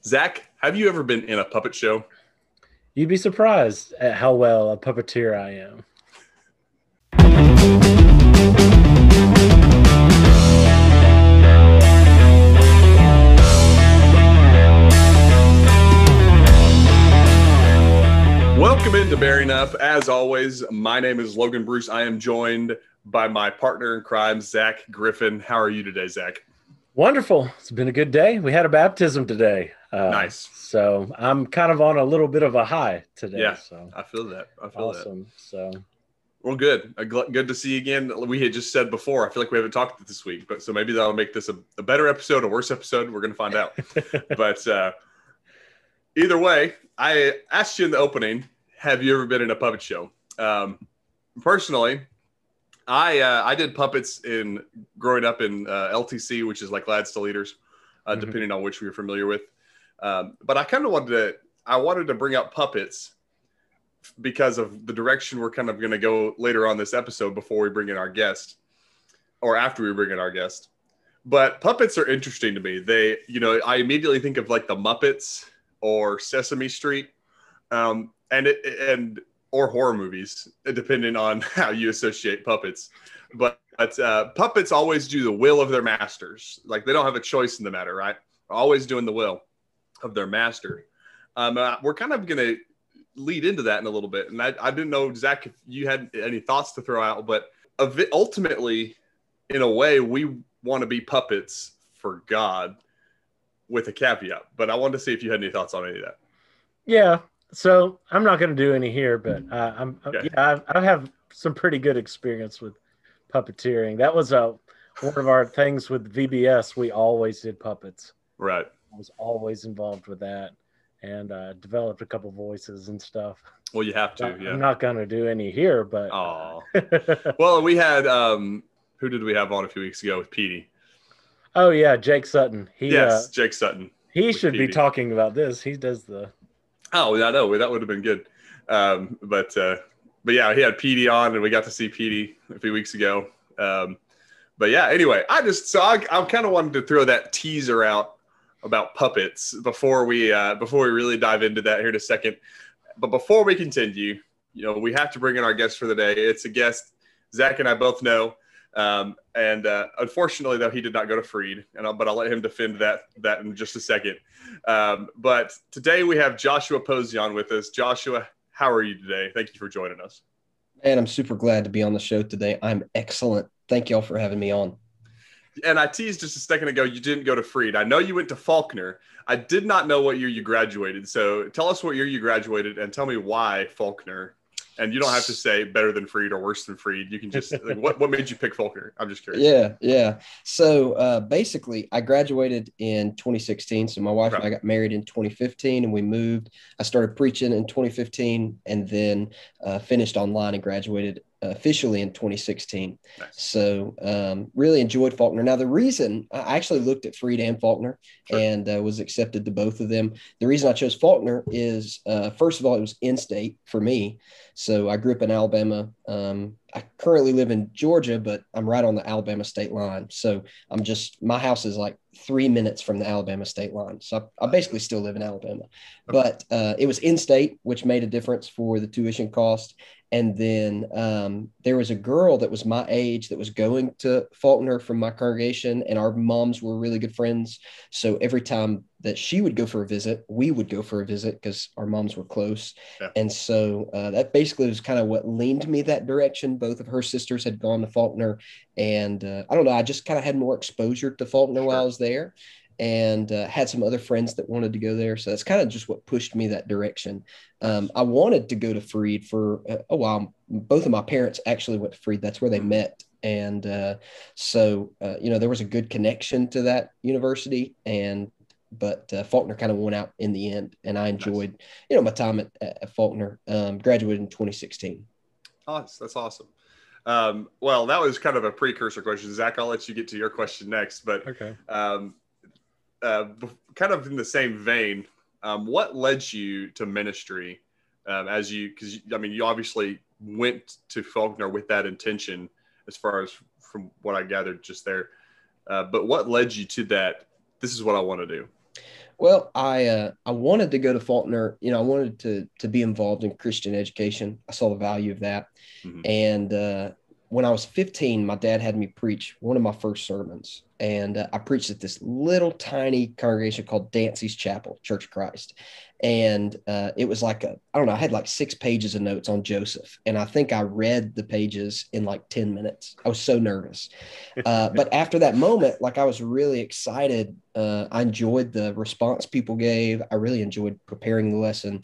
Zach, have you ever been in a puppet show? You'd be surprised at how well a puppeteer I am. Welcome into Bearing Up. As always, my name is Logan Bruce. I am joined by my partner in crime, Zack Griffin. How are you today, Zach? Wonderful. It's been a good day. We had a baptism today. Nice. So I'm kind of on a little bit of a high today. Yeah, so I feel that. awesome. So well, good. Good to see you again. We had just said before, I feel like we haven't talked this week, but so maybe that'll make this a better episode, a worse episode. We're going to find out. But either way, I asked you in the opening, have you ever been in a puppet show? Personally, I did puppets in growing up in LTC, which is like Lads to Leaders, depending on which we were familiar with. But I kind of wanted to bring up puppets because of the direction we're kind of going to go later on this episode before we bring in our guest or after we bring in our guest. But puppets are interesting to me. I immediately think of like the Muppets or Sesame Street, or horror movies, depending on how you associate puppets. But puppets always do the will of their masters. Like they don't have a choice in the matter, right? Always doing the will of their master. We're kind of going to lead into that in a little bit. And I didn't know, Zach, if you had any thoughts to throw out, but ultimately, in a way, we want to be puppets for God with a caveat. But I wanted to see if you had any thoughts on any of that. Yeah. So I'm not going to do any here, but I have some pretty good experience with puppeteering. That was one of our things with VBS. We always did puppets. Right. I was always involved with that and developed a couple voices and stuff. Well, you have to. Yeah. I'm not going to do any here, but. Oh. Well, we had who did we have on a few weeks ago with Petey? Oh yeah, Jake Sutton. Jake Sutton. He should be talking about this. He does the. Oh, I know. That would have been good. But yeah, he had Petey on, and we got to see Petey a few weeks ago. But yeah, anyway, I kind of wanted to throw that teaser out about puppets before we really dive into that here in a second. But before we continue, we have to bring in our guest for the day. It's a guest Zach and I both know. And unfortunately, though, he did not go to Freed, but I'll let him defend that in just a second. But today we have Joshua Posey on with us. Joshua, how are you today? Thank you for joining us. Man, I'm super glad to be on the show today. I'm excellent. Thank y'all for having me on. And I teased just a second ago, you didn't go to Freed. I know you went to Faulkner. I did not know what year you graduated. So tell us what year you graduated and tell me why Faulkner. And you don't have to say better than Freed or worse than Freed. You can just what made you pick Faulkner? I'm just curious. Yeah. So basically, I graduated in 2016. So my wife and I got married in 2015, and we moved. I started preaching in 2015, and then finished online and graduated officially in 2016. Nice. So really enjoyed Faulkner. Now, the reason I actually looked at Freed and Faulkner and was accepted to both of them. The reason I chose Faulkner is, first of all, it was in-state for me. So I grew up in Alabama. I currently live in Georgia, but I'm right on the Alabama state line. So my house is like 3 minutes from the Alabama state line. So I basically still live in Alabama, but it was in-state, which made a difference for the tuition cost. And then there was a girl that was my age that was going to Faulkner from my congregation, and our moms were really good friends. So every time that she would go for a visit, we would go for a visit because our moms were close. Yeah. And so that basically was kind of what leaned me that direction. Both of her sisters had gone to Faulkner, and I don't know, I just kind of had more exposure to Faulkner while I was there, and had some other friends that wanted to go there. So that's kind of just what pushed me that direction. I wanted to go to Freed for a while. Both of my parents actually went to Freed. That's where they met. And so there was a good connection to that university, but Faulkner kind of won out in the end. And I enjoyed, my time at Faulkner. Graduated in 2016. Oh, that's awesome. Well, that was kind of a precursor question. Zach, I'll let you get to your question next. But okay. Kind of in the same vein, what led you to ministry because you obviously went to Faulkner with that intention as far as from what I gathered just there. But what led you to that? This is what I want to do. Well, I wanted to go to Faulkner. I wanted to be involved in Christian education. I saw the value of that. Mm-hmm. And when I was 15, my dad had me preach one of my first sermons. And I preached at this little tiny congregation called Dancy's Chapel, Church of Christ. And it was like I don't know, I had like 6 pages of notes on Joseph. And I think I read the pages in like 10 minutes. I was so nervous. But after that moment, like I was really excited. I enjoyed the response people gave. I really enjoyed preparing the lesson.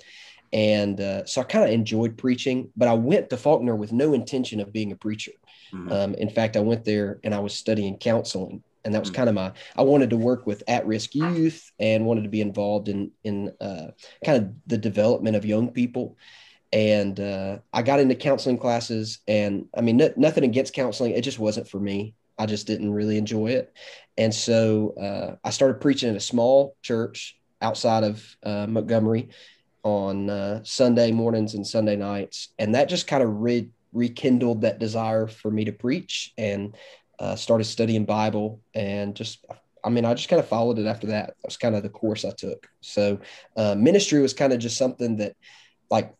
And so I kind of enjoyed preaching, but I went to Faulkner with no intention of being a preacher. Mm-hmm. In fact, I went there and I was studying counseling. And that was kind of I wanted to work with at-risk youth and wanted to be involved in kind of the development of young people. And I got into counseling classes, and I mean, nothing against counseling. It just wasn't for me. I just didn't really enjoy it. And so I started preaching at a small church outside of Montgomery on Sunday mornings and Sunday nights. And that just kind of rekindled that desire for me to preach, and started studying Bible, and I just kind of followed it after that. That was kind of the course I took. So ministry was kind of just something that, like,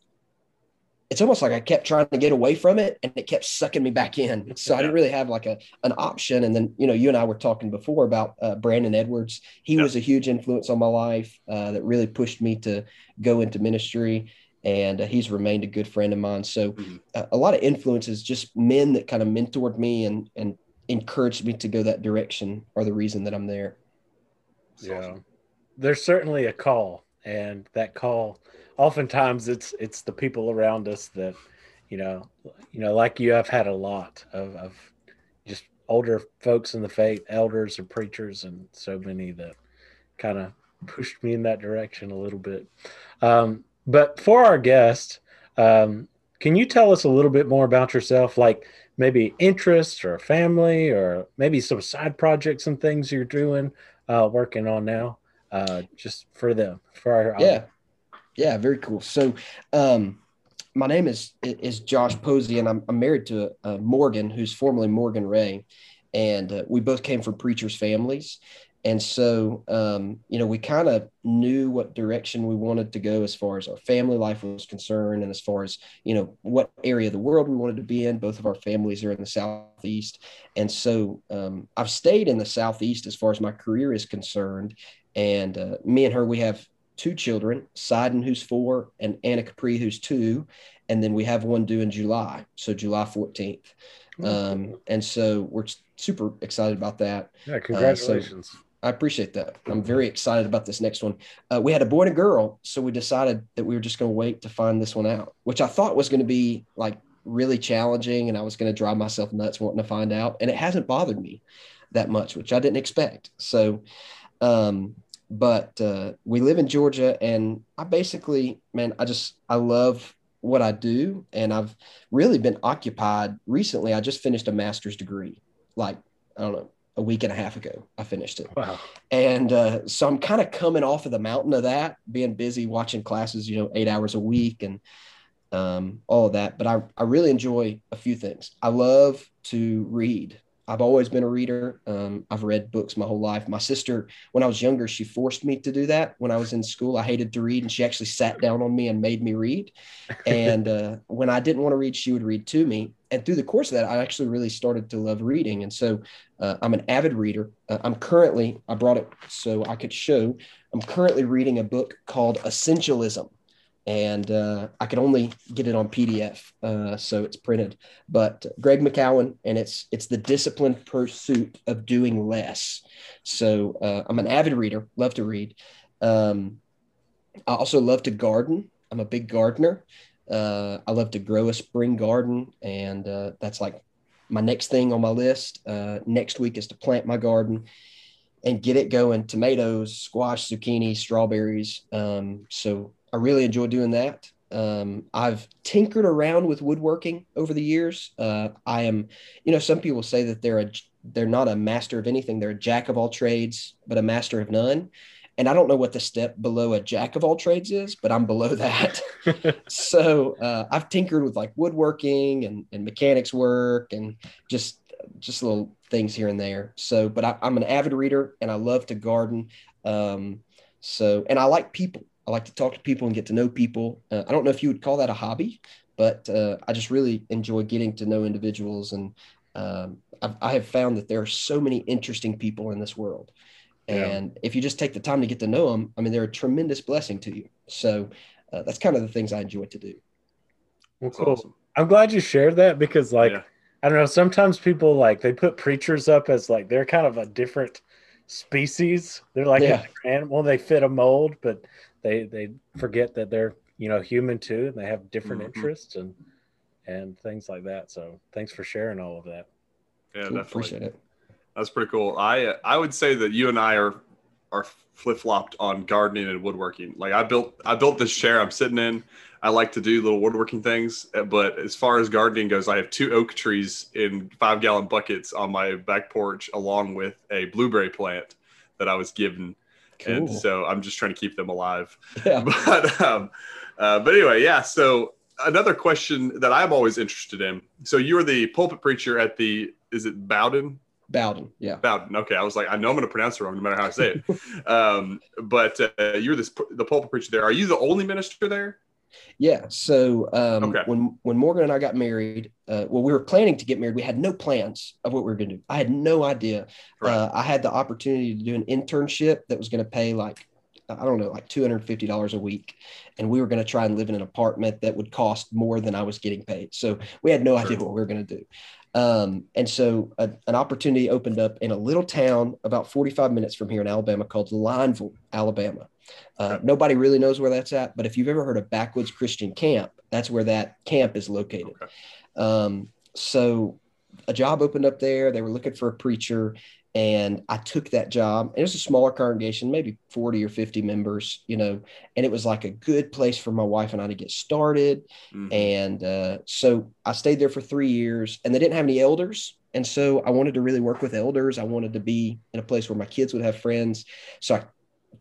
it's almost like I kept trying to get away from it and it kept sucking me back in. So I didn't really have like an option. And then, you and I were talking before about Brandon Edwards. He was a huge influence on my life that really pushed me to go into ministry. And he's remained a good friend of mine. So a lot of influences, just men that kind of mentored me and encouraged me to go that direction, are the reason that I'm there. Yeah. Awesome. There's certainly a call, and that call, oftentimes it's the people around us that, like you, I've had a lot of just older folks in the faith, elders and preachers, and so many that kind of pushed me in that direction a little bit. But for our guest, can you tell us a little bit more about yourself, like maybe interests or family, or maybe some side projects and things you're doing, working on now, just for our audience? Yeah, very cool. So my name is Josh Posey, and I'm married to Morgan, who's formerly Morgan Ray, and we both came from preachers' families. And so, we kind of knew what direction we wanted to go as far as our family life was concerned, and as far as, what area of the world we wanted to be in. Both of our families are in the Southeast. And so I've stayed in the Southeast as far as my career is concerned. And me and her, we have 2 children, Sidon, who's 4, and Anna Capri, who's 2. And then we have one due in July. So July 14th. And so we're super excited about that. Yeah, congratulations. I appreciate that. I'm very excited about this next one. We had a boy and a girl, so we decided that we were just going to wait to find this one out, which I thought was going to be like really challenging, and I was going to drive myself nuts wanting to find out. And it hasn't bothered me that much, which I didn't expect. So, but we live in Georgia, and I basically, I love what I do, and I've really been occupied recently. I just finished a master's degree, like, I don't know, a week and a half ago. I finished it. Wow. And so I'm kind of coming off of the mountain of that, being busy watching classes, 8 hours a week and all of that. But I really enjoy a few things. I love to read. I've always been a reader. I've read books my whole life. My sister, when I was younger, she forced me to do that. When I was in school, I hated to read, and she actually sat down on me and made me read. And when I didn't want to read, she would read to me. And through the course of that, I actually really started to love reading. And so I'm an avid reader. I brought it so I could show, I'm currently reading a book called Essentialism. And I could only get it on PDF, so it's printed. But Greg McCowan, and it's the disciplined pursuit of doing less. So I'm an avid reader, love to read. I also love to garden. I'm a big gardener. I love to grow a spring garden, and that's like my next thing on my list. Next week is to plant my garden and get it going. Tomatoes, squash, zucchini, strawberries. So I really enjoy doing that. I've tinkered around with woodworking over the years. I am, some people say that they're not a master of anything. They're a jack of all trades, but a master of none. And I don't know what the step below a jack of all trades is, but I'm below that. So I've tinkered with like woodworking and mechanics work and just little things here and there. So, but I'm an avid reader, and I love to garden. So, and I like people. I like to talk to people and get to know people. I don't know if you would call that a hobby, but I just really enjoy getting to know individuals. And I have found that there are so many interesting people in this world. And if you just take the time to get to know them, I mean, they're a tremendous blessing to you. So that's kind of the things I enjoy to do. Well, cool. Awesome. I'm glad you shared that because, like, I don't know, sometimes people, like, they put preachers up as, like, they're kind of a different species. They're like a different animal. They fit a mold, but they forget that they're, you know, human too, and they have different interests and things like that. So thanks for sharing all of that. Yeah, cool. Definitely. Appreciate it. That's pretty cool. I would say that you and I are flip-flopped on gardening and woodworking. Like I built this chair I'm sitting in. I like to do little woodworking things, but as far as gardening goes, I have 2 oak trees in 5-gallon buckets on my back porch, along with a blueberry plant that I was given. Cool. And so I'm just trying to keep them alive. Yeah. But anyway, yeah. So another question that I'm always interested in. So you were the pulpit preacher at is it Bowden? Bowden, yeah. Bowden. Okay, I was like, I know I'm going to pronounce it wrong no matter how I say it. But you're the pulpit preacher there. Are you the only minister there? Yeah. So when Morgan and I got married, we were planning to get married. We had no plans of what we were going to do. I had no idea. Right. I had the opportunity to do an internship that was going to pay like $250 a week. And we were going to try and live in an apartment that would cost more than I was getting paid. So we had no idea what we were going to do. And so an opportunity opened up in a little town about 45 minutes from here in Alabama called Lineville, Alabama. Nobody really knows where that's at, but if you've ever heard of Backwoods Christian Camp, that's where that camp is located. Okay. So a job opened up there. They were looking for a preacher, and I took that job. It was a smaller congregation, maybe 40 or 50 members, you know, and it was like a good place for my wife and I to get started. Mm-hmm. And so I stayed there for 3 years, and they didn't have any elders. And so I wanted to really work with elders. I wanted to be in a place where my kids would have friends. So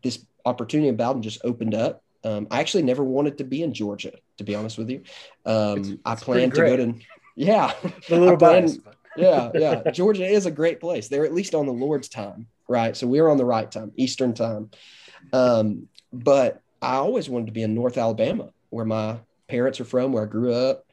this opportunity in Bowden just opened up. I actually never wanted to be in Georgia, to be honest with you. I planned to go to, a little biased. Yeah. Georgia is a great place. They're at least on the Lord's time, right? So we were on the right time, Eastern time. But I always wanted to be in North Alabama, where my parents are from, where I grew up.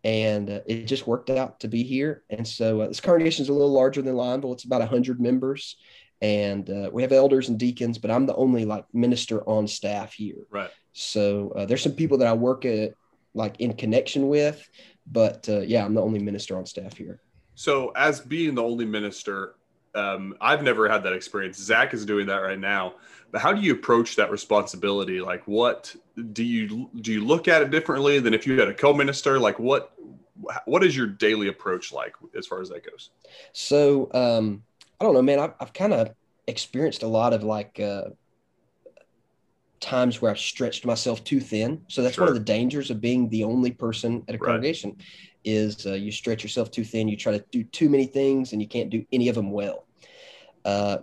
And it just worked out to be here. And so this congregation is a little larger than Lineville. It's about 100 members. And we have elders and deacons, but I'm the only like minister on staff here. Right. So there's some people that I work at like in connection with, but I'm the only minister on staff here. So as being the only minister, I've never had that experience. Zack is doing that right now, but how do you approach that responsibility? Like, what do you look at it differently than if you had a co-minister? Like, what is your daily approach like as far as that goes? So I don't know, man. I've kind of experienced a lot of like times where I've stretched myself too thin. So that's one of the dangers of being the only person at a congregation is you stretch yourself too thin. You try to do too many things and you can't do any of them well.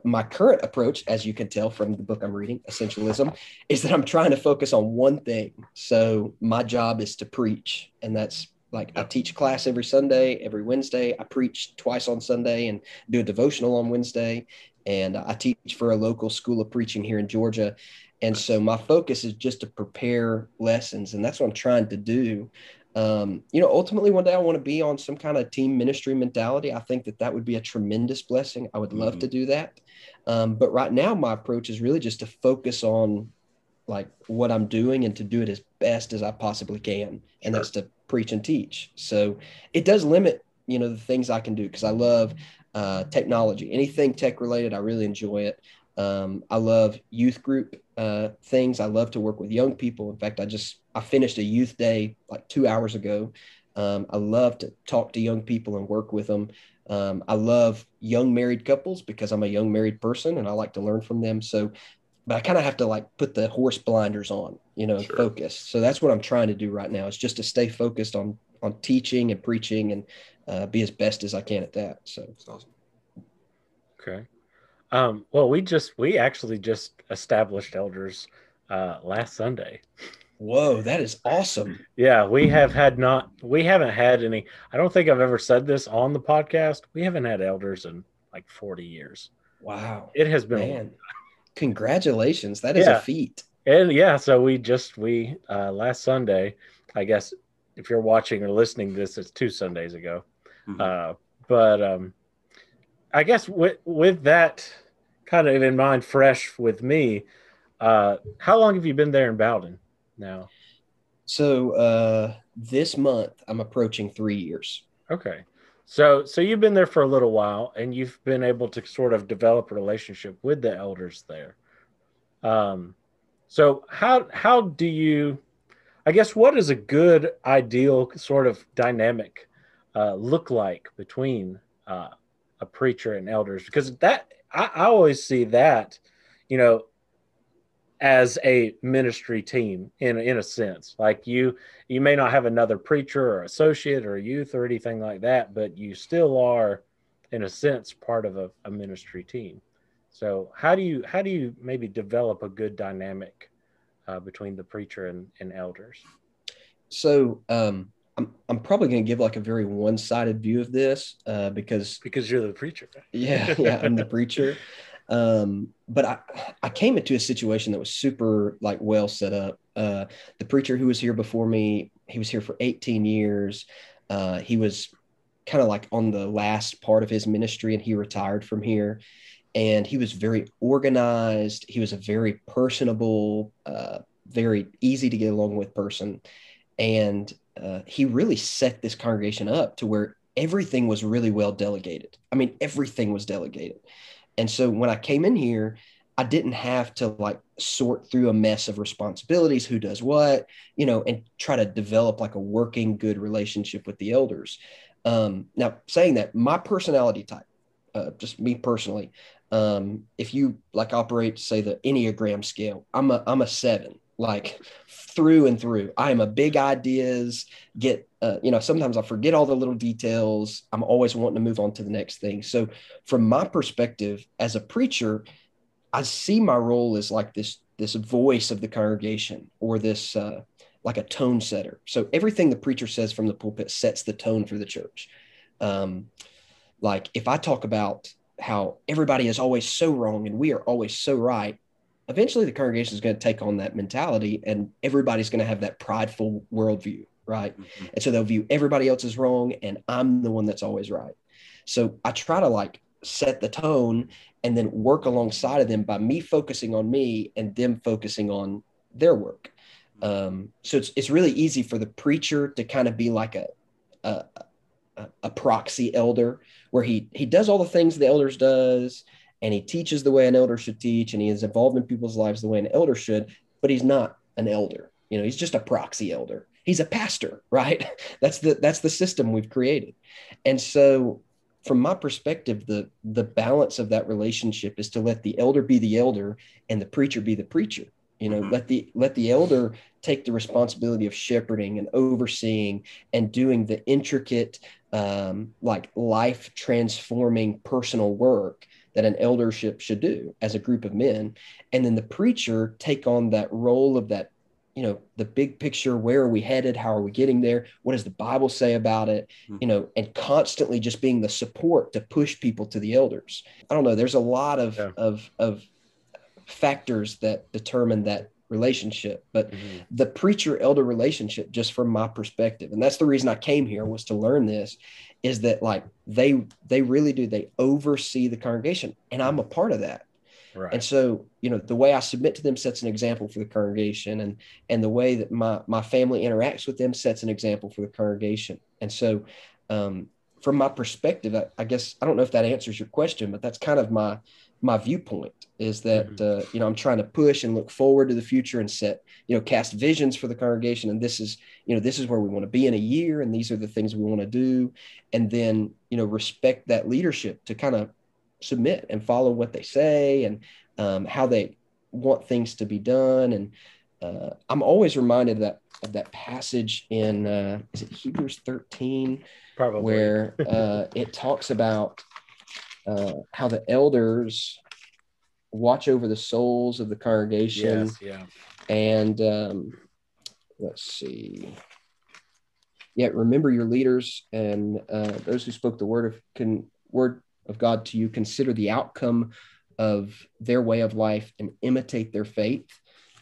My current approach, as you can tell from the book I'm reading, Essentialism, is that I'm trying to focus on one thing. So my job is to preach, and that's like I teach class every Sunday, every Wednesday. I preach twice on Sunday and do a devotional on Wednesday. And I teach for a local school of preaching here in Georgia. And so my focus is just to prepare lessons. And that's what I'm trying to do. Ultimately one day I want to be on some kind of team ministry mentality. I think that would be a tremendous blessing. I would love to do that. But right now my approach is really just to focus on like what I'm doing and to do it as best as I possibly can. And that's to preach and teach. So it does limit, the things I can do because I love technology, anything tech related. I really enjoy it. I love youth group things. I love to work with young people. In fact, I finished a youth day like 2 hours ago. I love to talk to young people and work with them. I love young married couples because I'm a young married person and I like to learn from them. So, but I kind of have to like put the horse blinders on, focus. So that's what I'm trying to do right now is just to stay focused on teaching and preaching and be as best as I can at that. So it's awesome. Okay. Well, we actually just established elders last Sunday. Whoa, that is awesome. Yeah, we haven't had any. I don't think I've ever said this on the podcast. We haven't had elders in like 40 years. Wow. It has been. Congratulations. That is a feat. And yeah, so we last Sunday, I guess if you're watching or listening to this, it's 2 Sundays ago. But I guess with that kind of in mind, fresh with me, how long have you been there in Bowden now? So this month I'm approaching 3 years. Okay. So you've been there for a little while, and you've been able to sort of develop a relationship with the elders there. So how do you, I guess, what does a good ideal sort of dynamic look like between a preacher and elders? Because that I always see that, you know, as a ministry team in a sense. Like you may not have another preacher or associate or youth or anything like that, but you still are, in a sense, part of a ministry team. So how do you maybe develop a good dynamic between the preacher and elders? So I'm probably going to give like a very one-sided view of this because you're the preacher. Yeah, I'm the preacher. But I came into a situation that was super like well set up. The preacher who was here before me, he was here for 18 years. He was kind of like on the last part of his ministry, and he retired from here. And he was very organized. He was a very personable, very easy to get along with person. And he really set this congregation up to where everything was really well delegated. I mean, everything was delegated. And so when I came in here, I didn't have to like sort through a mess of responsibilities, who does what, and try to develop like a working good relationship with the elders. Now, saying that, my personality type, just me personally, if you like operate, say, the Enneagram scale, I'm a 7, like through and through. I am a big ideas, sometimes I forget all the little details. I'm always wanting to move on to the next thing. So from my perspective as a preacher, I see my role as like this voice of the congregation, or this like a tone setter. So everything the preacher says from the pulpit sets the tone for the church. Like if I talk about how everybody is always so wrong and we are always so right, eventually the congregation is going to take on that mentality, and everybody's going to have that prideful worldview, right? Mm-hmm. And so they'll view everybody else as wrong and I'm the one that's always right. So I try to like set the tone and then work alongside of them by me focusing on me and them focusing on their work. So it's really easy for the preacher to kind of be like a proxy elder, where he does all the things the elders does, and he teaches the way an elder should teach, and he is involved in people's lives the way an elder should, but he's not an elder. He's just a proxy elder. He's a pastor, right? That's the system we've created. And so from my perspective, the balance of that relationship is to let the elder be the elder and the preacher be the preacher. Let the elder take the responsibility of shepherding and overseeing and doing the intricate, like life transforming personal work that an eldership should do as a group of men. And then the preacher take on that role of that, the big picture. Where are we headed? How are we getting there? What does the Bible say about it? And constantly just being the support to push people to the elders. I don't know. There's a lot of factors that determine that relationship, but the preacher elder relationship, just from my perspective, and that's the reason I came here, was to learn this, is that like they really do, they oversee the congregation, and I'm a part of that. Right. And so, the way I submit to them sets an example for the congregation, and the way that my family interacts with them sets an example for the congregation. And so, from my perspective, I guess, I don't know if that answers your question, but that's kind of my viewpoint, is that, I'm trying to push and look forward to the future and set, cast visions for the congregation. And this is where we want to be in a year. And these are the things we want to do. And then, respect that leadership to kind of submit and follow what they say, and how they want things to be done. And I'm always reminded of that passage in, is it Hebrews 13? Probably. Where it talks about how the elders watch over the souls of the congregation. Yes, yeah. And let's see. Yeah, remember your leaders and those who spoke the word of God to you. Consider the outcome of their way of life and imitate their faith.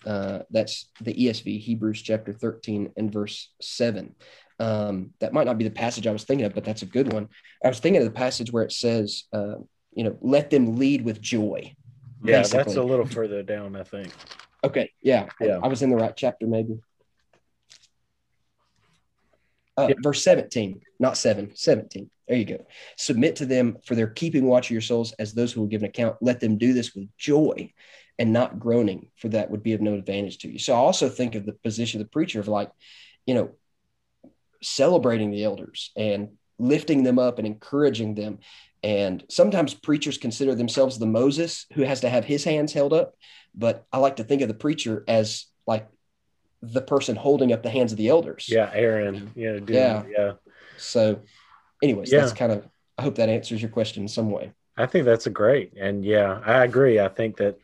That's the ESV, Hebrews chapter 13 and verse 7. That might not be the passage I was thinking of, but that's a good one. I was thinking of the passage where it says, let them lead with joy. Yeah, basically. That's a little further down, I think. Okay, yeah. I was in the right chapter, maybe. Verse 17, not 17. There you go. Submit to them, for their keeping watch of your souls as those who will give an account. Let them do this with joy and not groaning, for that would be of no advantage to you. So I also think of the position of the preacher of celebrating the elders and lifting them up and encouraging them. And sometimes preachers consider themselves the Moses who has to have his hands held up. But I like to think of the preacher as like the person holding up the hands of the elders. Yeah, Aaron. Yeah. So anyways, that's kind of, I hope that answers your question in some way. I think that's great. And yeah, I agree. I think that,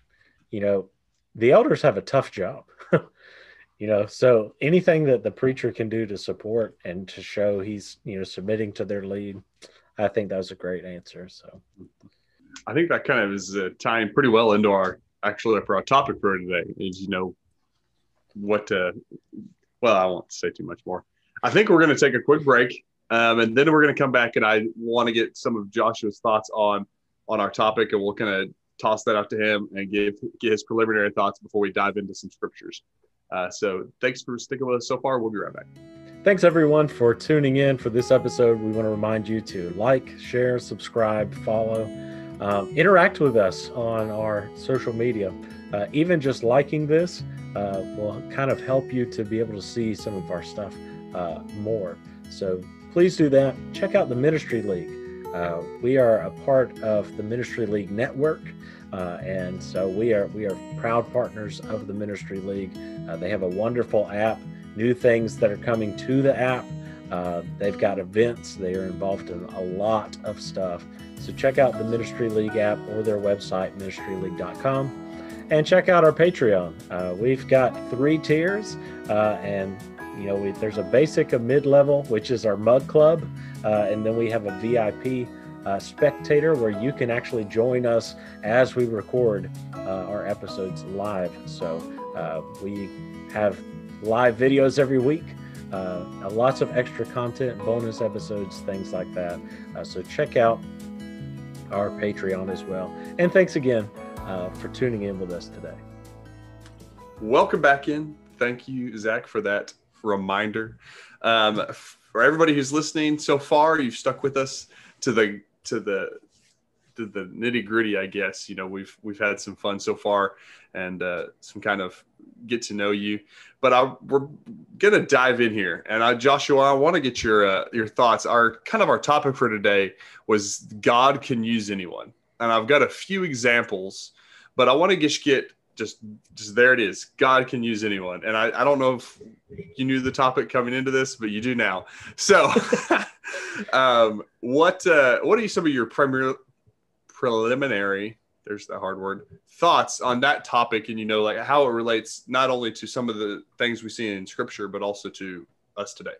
the elders have a tough job, so anything that the preacher can do to support and to show he's, submitting to their lead, I think that was a great answer. So I think that kind of is tying pretty well into our topic for today is, I won't say too much more. I think we're going to take a quick break and then we're going to come back and I want to get some of Joshua's thoughts on our topic, and we'll kind of toss that out to him and get his preliminary thoughts before we dive into some scriptures. So thanks for sticking with us so far. We'll be right back. Thanks everyone for tuning in for this episode. We want to remind you to like, share, subscribe, follow, interact with us on our social media. Even just liking this will kind of help you to be able to see some of our stuff more. So please do that. Check out the Ministry League. We are a part of the Ministry League network. And so we are proud partners of the Ministry League. They have a wonderful app, new things that are coming to the app. They've got events. They are involved in a lot of stuff. So check out the Ministry League app or their website, ministryleague.com, and check out our Patreon. We've got 3 tiers, and there's a basic, a mid-level, which is our mug club, and then we have a VIP spectator where you can actually join us as we record our episodes live. So we have live videos every week, lots of extra content, bonus episodes, things like that. So check out our Patreon as well. And thanks again for tuning in with us today. Welcome back in. Thank you, Zack, for that reminder. For everybody who's listening so far, you've stuck with us to the nitty gritty, I guess. We've had some fun so far and some kind of get to know you, but we're gonna dive in here. And Joshua, I want to get your thoughts. Our topic for today was God can use anyone, and I've got a few examples, but I want to get just there it is. God can use anyone, and I don't know if you knew the topic coming into this, but you do now. So. What are some of your preliminary, there's that hard word, thoughts on that topic, and how it relates not only to some of the things we see in scripture, but also to us today?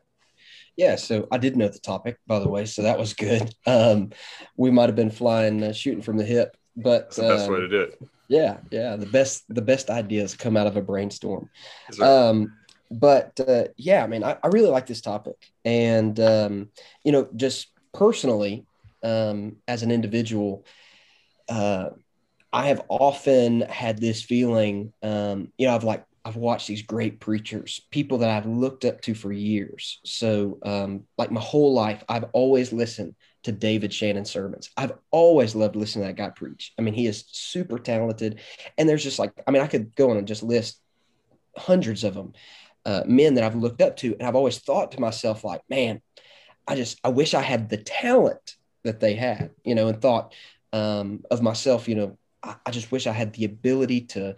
Yeah, so I did know the topic, by the way, so that was good. We might have been flying, shooting from the hip, but that's the best way to do it. Yeah, the best ideas come out of a brainstorm. But I really like this topic. And, just personally, as an individual, I have often had this feeling, I've watched these great preachers, people that I've looked up to for years. So my whole life, I've always listened to David Shannon's sermons. I've always loved listening to that guy preach. I mean, he is super talented. And there's just I could go on and just list hundreds of them. Men that I've looked up to, and I've always thought to myself, man, I wish I had the talent that they had, and thought of myself, I just wish I had the ability to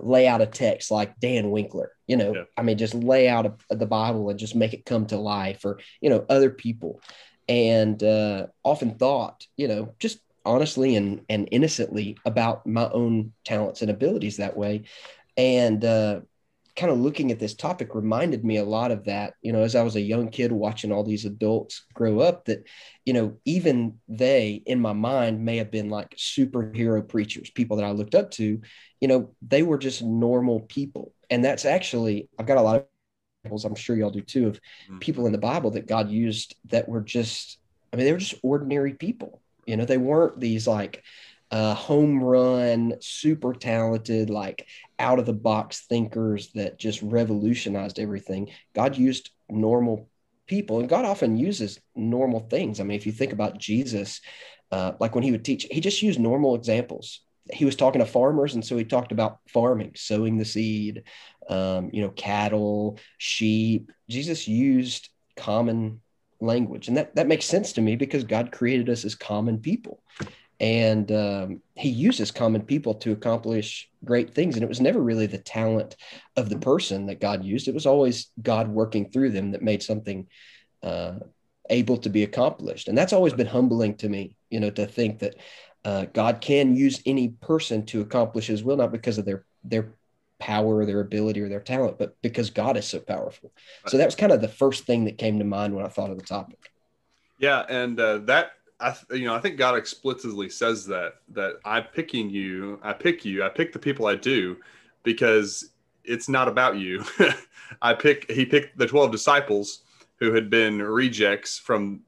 lay out a text like Dan Winkler, just lay out the Bible and just make it come to life, or, other people. And often thought, just honestly and innocently about my own talents and abilities that way. And kind of looking at this topic reminded me a lot of that, as I was a young kid watching all these adults grow up, that, even they in my mind may have been like superhero preachers, people that I looked up to, they were just normal people. And that's actually, I've got a lot of examples, I'm sure y'all do too, of people in the Bible that God used that were just, they were just ordinary people. They weren't these like home run, super talented, like out of the box thinkers that just revolutionized everything. God used normal people, and God often uses normal things. If you think about Jesus, like when he would teach, he just used normal examples. He was talking to farmers, and so he talked about farming, sowing the seed, cattle, sheep. Jesus used common language, and that makes sense to me because God created us as common people. And he uses common people to accomplish great things. And it was never really the talent of the person that God used. It was always God working through them that made something able to be accomplished. And that's always been humbling to me, to think that God can use any person to accomplish his will, not because of their power or their ability or their talent, but because God is so powerful. So that was kind of the first thing that came to mind when I thought of the topic. Yeah. And I think God explicitly says that I pick the people I do because it's not about you. He picked the 12 disciples who had been rejects from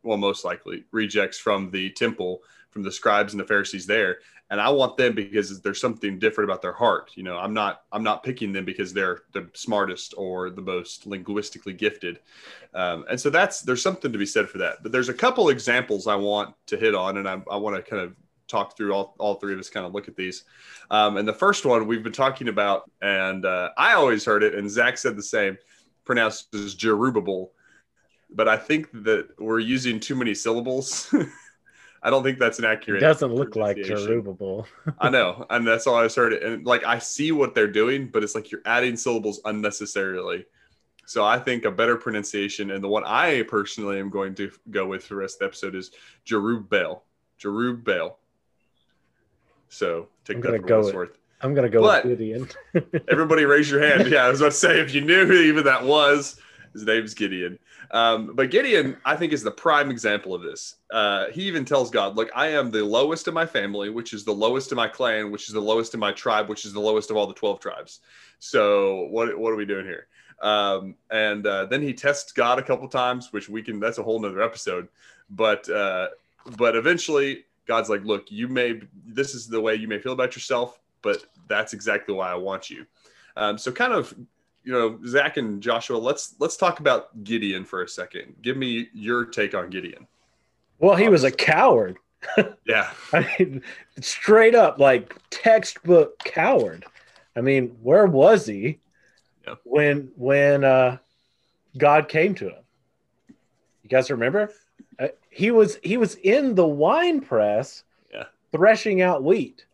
most likely rejects from the temple, from the scribes and the Pharisees there. And I want them because there's something different about their heart. I'm not picking them because they're the smartest or the most linguistically gifted. And so there's something to be said for that. But there's a couple examples I want to hit on, and I want to kind of talk through all three of us, kind of look at these. And the first one we've been talking about, and I always heard it, and Zack said the same, pronounced as Jerubbaal. But I think that we're using too many syllables. I don't think that's an accurate. It doesn't look like Jerubbaal. I know, and that's all I heard it. And like I see what they're doing, but it's like you're adding syllables unnecessarily. So I think a better pronunciation, and the one I personally am going to go with for the rest of the episode, is Jerubbaal. Jerubbaal. So take that for what it's worth. I'm going to go with Gideon. Everybody raise your hand. Yeah, I was about to say, if you knew who even that was, his name's Gideon. But Gideon, I think, is the prime example of this. He even tells God, look, I am the lowest in my family, which is the lowest in my clan, which is the lowest in my tribe, which is the lowest of all the 12 tribes. So what are we doing here? And then he tests God a couple times, which that's a whole nother episode. But eventually God's like, look, this is the way you may feel about yourself, but that's exactly why I want you. So kind of, Zack and Joshua, let's talk about Gideon for a second. Give me your take on Gideon. Well, he was a coward. Yeah. Straight up, like textbook coward. Where was he when God came to him? You guys remember? He was in the wine press, threshing out wheat.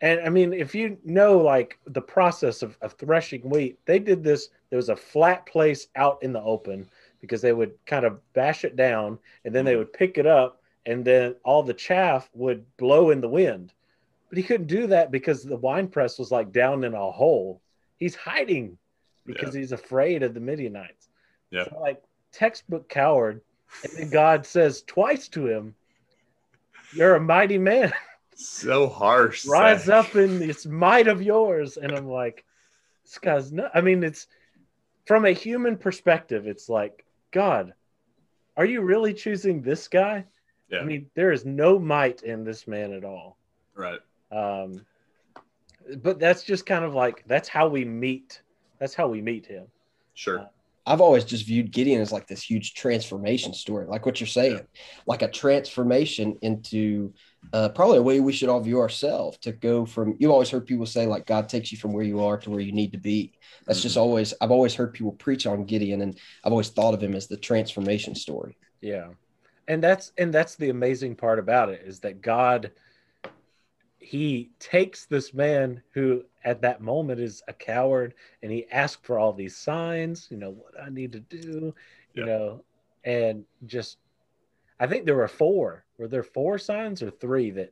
And if you know, like the process of threshing wheat, they did this. There was a flat place out in the open because they would kind of bash it down and then they would pick it up and then all the chaff would blow in the wind. But he couldn't do that because the wine press was like down in a hole. He's hiding because he's afraid of the Midianites. Yeah. So, like textbook coward. And then God says twice to him, "You're a mighty man." So harsh. Rise up in this might of yours. And I'm like, this guy's not. It's from a human perspective, it's like, God, are you really choosing this guy? Yeah. There is no might in this man at all. Right. But that's just kind of like, that's how we meet him. Sure. I've always just viewed Gideon as like this huge transformation story, like what you're saying, like a transformation into probably a way we should all view ourselves, to go from, you always heard people say like God takes you from where you are to where you need to be. That's just I've always heard people preach on Gideon, and I've always thought of him as the transformation story. Yeah. And that's the amazing part about it, is that God, he takes this man who at that moment is a coward, and he asks for all these signs, what I need to do, and just, I think there were 4. Were there 4 signs or 3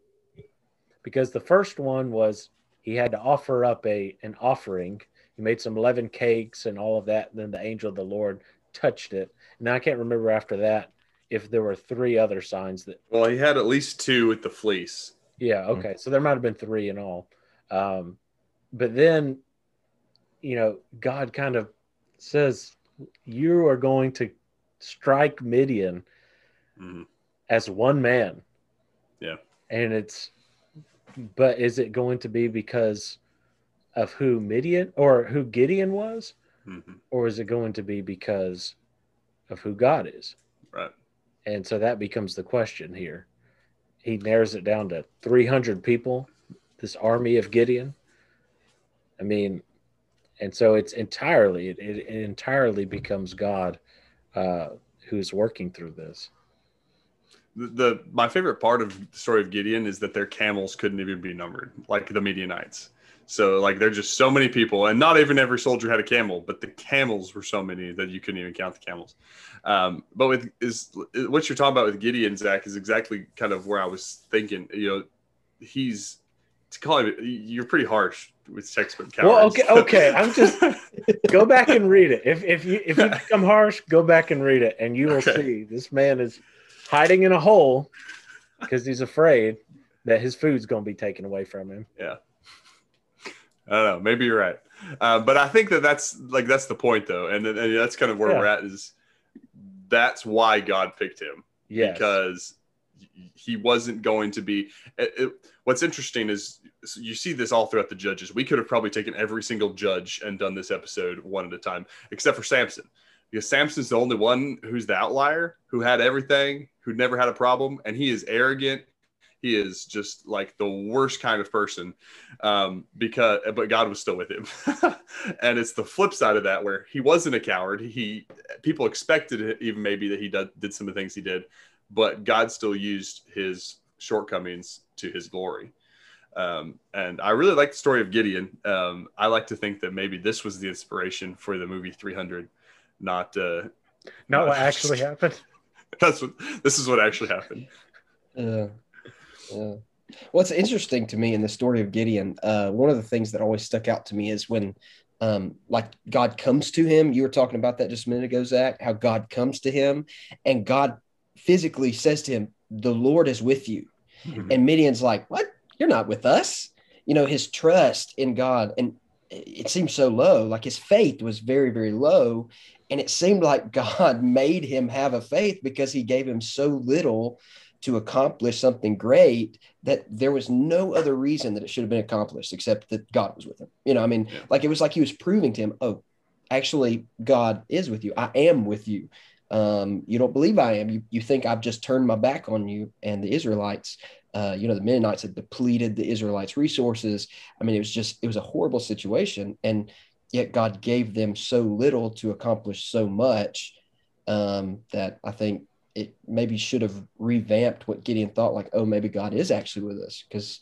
because the first one was he had to offer up an offering, he made some leavened cakes and all of that. And then the angel of the Lord touched it. Now I can't remember after that if there were 3 other signs that. Well, he had at least 2 with the fleece. Yeah. Okay. So there might have been 3 in all. But then, God kind of says, you are going to strike Midian as one man. Yeah. And but is it going to be because of who Gideon was? Or is it going to be because of who God is? Right. And so that becomes the question here. He narrows it down to 300 people, this army of Gideon. I mean, and so it entirely becomes God who's working through this. My favorite part of the story of Gideon is that their camels couldn't even be numbered, like the Midianites. So like they're just so many people, and not even every soldier had a camel, but the camels were so many that you couldn't even count the camels. But what you're talking about with Gideon, Zach, is exactly kind of where I was thinking. You're pretty harsh with textbook cowards. Well, okay. I'm just go back and read it. If you become harsh, go back and read it, and you will see this man is hiding in a hole because he's afraid that his food's going to be taken away from him. Yeah. I don't know. Maybe you're right. But I think that's the point, though. And that's kind of where we're at, is that's why God picked him. Yes. Because he wasn't going to be. What's interesting is you see this all throughout the judges. We could have probably taken every single judge and done this episode one at a time, except for Samson. Because Samson's the only one who's the outlier, who had everything, who never had a problem. And he is arrogant. He is just like the worst kind of person, but God was still with him. And it's the flip side of that, where he wasn't a coward. People expected it, even maybe, that he did some of the things he did, but God still used his shortcomings to his glory. And I really like the story of Gideon. I like to think that maybe this was the inspiration for the movie 300, not what actually happened. This is what actually happened. What's interesting to me in the story of Gideon, one of the things that always stuck out to me is when God comes to him. You were talking about that just a minute ago, Zach, how God comes to him and God physically says to him, the Lord is with you. And Midian's like, what? You're not with us. His trust in God, and it seemed so low, like his faith was very, very low. And it seemed like God made him have a faith because he gave him so little to accomplish something great, that there was no other reason that it should have been accomplished except that God was with him. Like it was like he was proving to him, oh, actually God is with you. I am with you. You don't believe I am. You think I've just turned my back on you. And the Israelites, the Mennonites had depleted the Israelites' resources. I mean, it was a horrible situation. And yet God gave them so little to accomplish so much, that I think it maybe should have revamped what Gideon thought, like, oh, maybe God is actually with us. Because,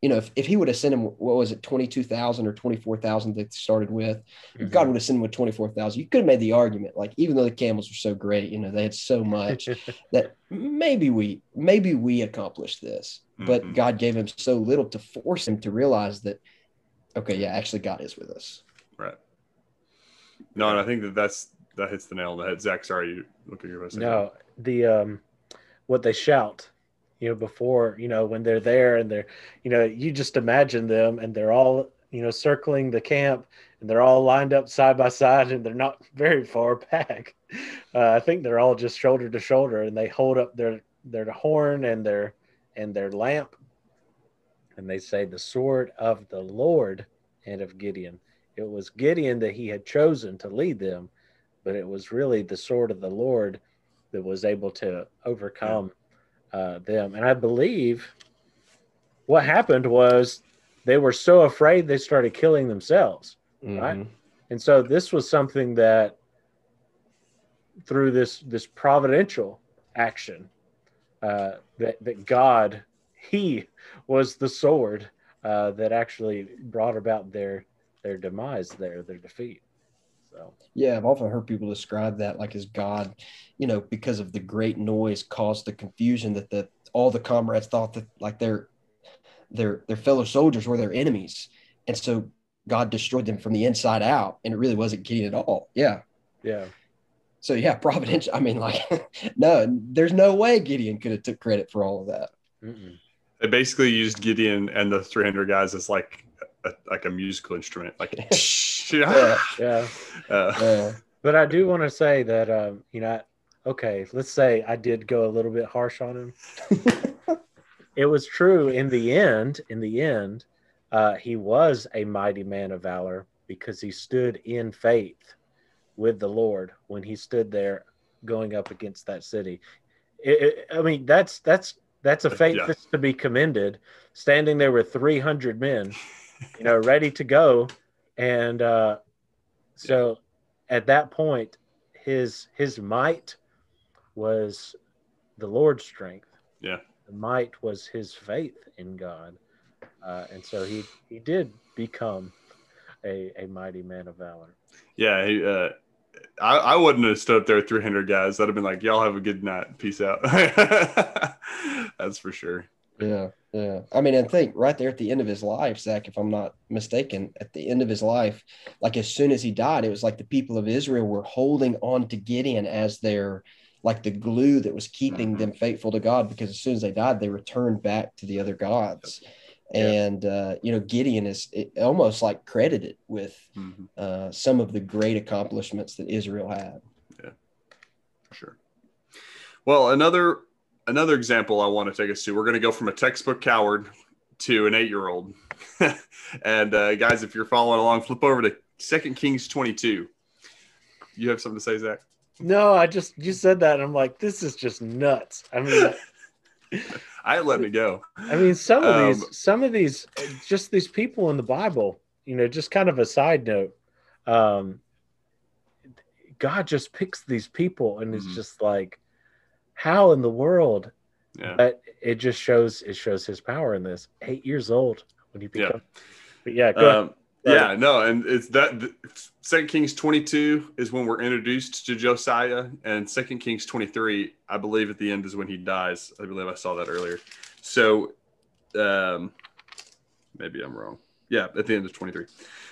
if he would have sent him, what was it, 22,000 or 24,000 they started with, if God would have sent him with 24,000, you could have made the argument, like, even though the camels were so great, they had so much that maybe we accomplished this, but God gave him so little to force him to realize that, okay, yeah, actually God is with us. Right. No, and I think that hits the nail on the head. Zach, sorry, you look at your message. No, what they shout, before, when they're there and they're, you just imagine them and they're all, circling the camp and they're all lined up side by side and they're not very far back. I think they're all just shoulder to shoulder and they hold up their horn and their lamp and they say, the sword of the Lord and of Gideon. It was Gideon that he had chosen to lead them, but it was really the sword of the Lord that was able to overcome them. And I believe what happened was they were so afraid they started killing themselves, right? And so this was something that through this providential action, that God, he was the sword that actually brought about their demise, their defeat. So yeah, I've often heard people describe that like as God, because of the great noise caused the confusion that all the comrades thought that like their fellow soldiers were their enemies. And so God destroyed them from the inside out, and it really wasn't Gideon at all. Yeah. Yeah. So yeah, providential. I mean, like, no, there's no way Gideon could have took credit for all of that. Mm-mm. They basically used Gideon and the 300 guys as like a musical instrument, like Yeah. But I do want to say that okay, let's say I did go a little bit harsh on him. It was true in the end. He was a mighty man of valor because he stood in faith with the Lord when he stood there going up against that city. I mean, that's a faith that's to be commended. Standing there with 300 men, ready to go, and so at that point, his might was the Lord's strength. Yeah, the might was his faith in God, and so he did become a mighty man of valor. Yeah, I wouldn't have stood up there with 300 guys. I'd have been like, y'all have a good night. Peace out. That's for sure. Yeah. I mean, I think right there at the end of his life, Zach, if I'm not mistaken, at the end of his life, like as soon as he died, it was like the people of Israel were holding on to Gideon as their, like the glue that was keeping them faithful to God, because as soon as they died, they returned back to the other gods. And, Gideon is almost like credited with some of the great accomplishments that Israel had. Yeah, for sure. Well, another example I want to take us to, we're going to go from a textbook coward to an 8-year-old. And guys, if you're following along, flip over to 2 Kings 22. You have something to say, Zach? No, you said that and I'm like, this is just nuts. I mean, I ain't letting it go. I mean, some of these, just these people in the Bible, just kind of a side note. God just picks these people, and it's just like, how in the world? Yeah. But it shows his power in this. 8 years old when he becomes. But yeah, go ahead. Yeah, no, and it's that 2 Kings 22 is when we're introduced to Josiah, and 2 Kings 23, I believe at the end is when he dies. I believe I saw that earlier. So maybe I'm wrong. Yeah, at the end of 23.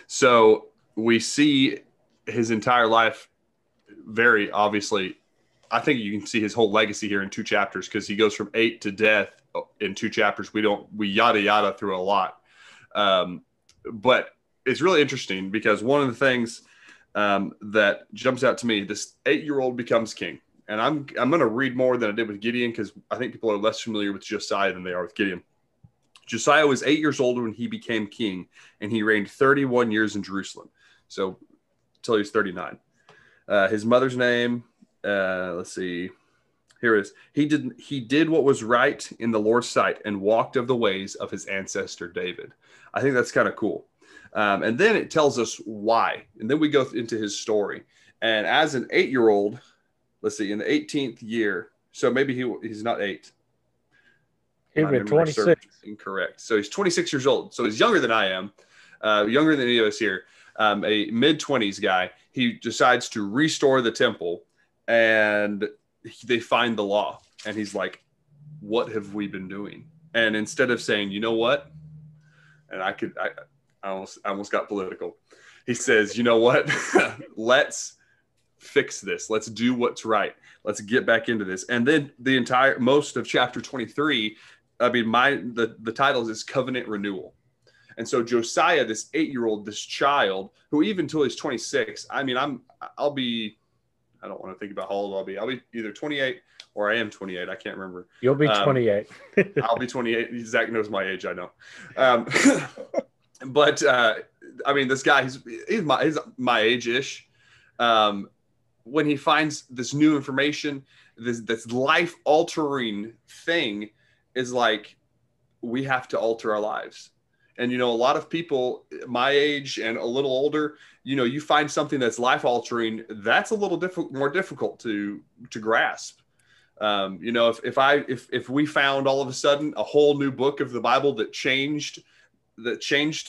So we see his entire life very obviously. I think you can see his whole legacy here in 2 chapters, because he goes from 8 to death in 2 chapters. We yada yada through a lot. But it's really interesting because one of the things that jumps out to me, this 8-year-old becomes king. And I'm going to read more than I did with Gideon, because I think people are less familiar with Josiah than they are with Gideon. Josiah was 8 years old when he became king, and he reigned 31 years in Jerusalem. So until he was 39. His mother's name, let's see. Here it is. He did what was right in the Lord's sight and walked of the ways of his ancestor David. I think that's kind of cool. And then it tells us why. And then we go into his story. And as an 8-year-old, let's see, in the 18th year, so maybe he's not 8. He'd been 26. Incorrect. So he's 26 years old. So he's younger than I am, younger than any of us here. A mid-20s guy. He decides to restore the temple, and they find the law. And he's like, what have we been doing? And instead of saying, you know what? And I almost got political. He says, you know what? Let's fix this. Let's do what's right. Let's get back into this. And then most of chapter 23, I mean, the title is Covenant Renewal. And so Josiah, this 8-year-old, this child, who even till he's 26, I mean, I don't want to think about how old I'll be. I'll be either 28 or I am 28. I can't remember. You'll be 28. I'll be 28. Zach knows my age. I know. But I mean, this guy, he's my age-ish. When he finds this new information, this life-altering thing is like, we have to alter our lives. And, a lot of people my age and a little older, you find something that's life-altering, that's a little more difficult to grasp. If we found all of a sudden a whole new book of the Bible that changed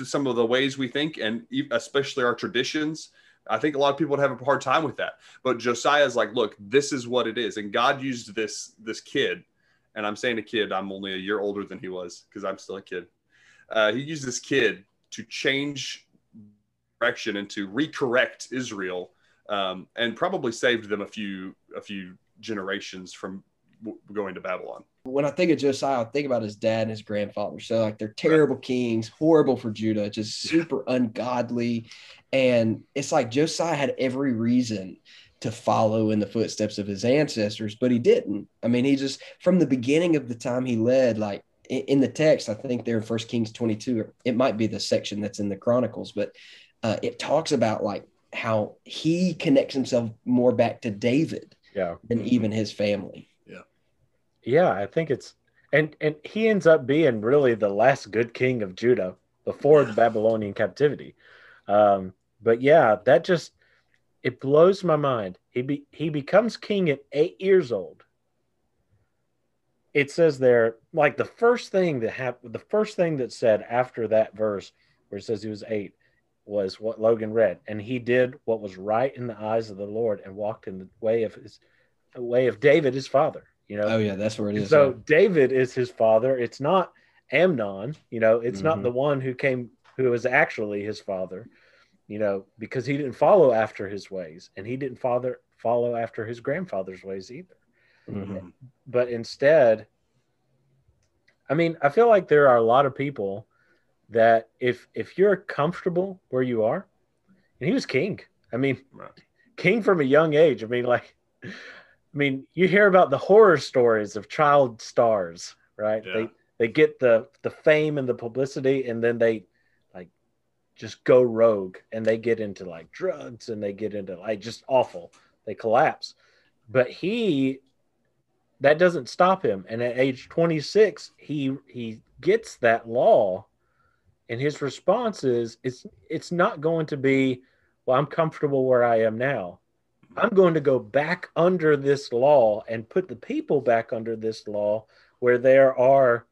some of the ways we think, and especially our traditions, I think a lot of people would have a hard time with that. But Josiah's like, look, this is what it is. And God used this kid, and I'm saying a kid, I'm only a year older than he was because I'm still a kid. He used this kid to change direction and to recorrect Israel, and probably saved them a few generations from going to Babylon. When I think of Josiah, I think about his dad and his grandfather. So like they're terrible kings, horrible for Judah, just super ungodly. And it's like Josiah had every reason to follow in the footsteps of his ancestors, but he didn't. I mean, he just, from the beginning of the time he led, like in the text, I think they're in 1 Kings 22, or it might be the section that's in the Chronicles, but it talks about like how he connects himself more back to David than even his family. Yeah, I think it's, and he ends up being really the last good king of Judah before the Babylonian captivity. But yeah, that just, it blows my mind. He becomes king at 8 years old. It says there, like the first thing that happened, the first thing that said after that verse where it says he was 8 was what Logan read, and he did what was right in the eyes of the Lord and walked in the way of David, his father. You know? Oh yeah, that's where it is. So David is his father. It's not Amnon, you know, it's not the one who is actually his father, you know, because he didn't follow after his ways, and he didn't follow after his grandfather's ways either. But instead, I mean, I feel like there are a lot of people that if you're comfortable where you are, and he was king. I mean, king from a young age. I mean, you hear about the horror stories of child stars, right? Yeah. They get the fame and the publicity, and then they like just go rogue, and they get into like drugs, and they get into like just awful. They collapse. But that doesn't stop him. And at age 26, he gets that law, and his response is it's not going to be, well, I'm comfortable where I am now. I'm going to go back under this law and put the people back under this law, where there are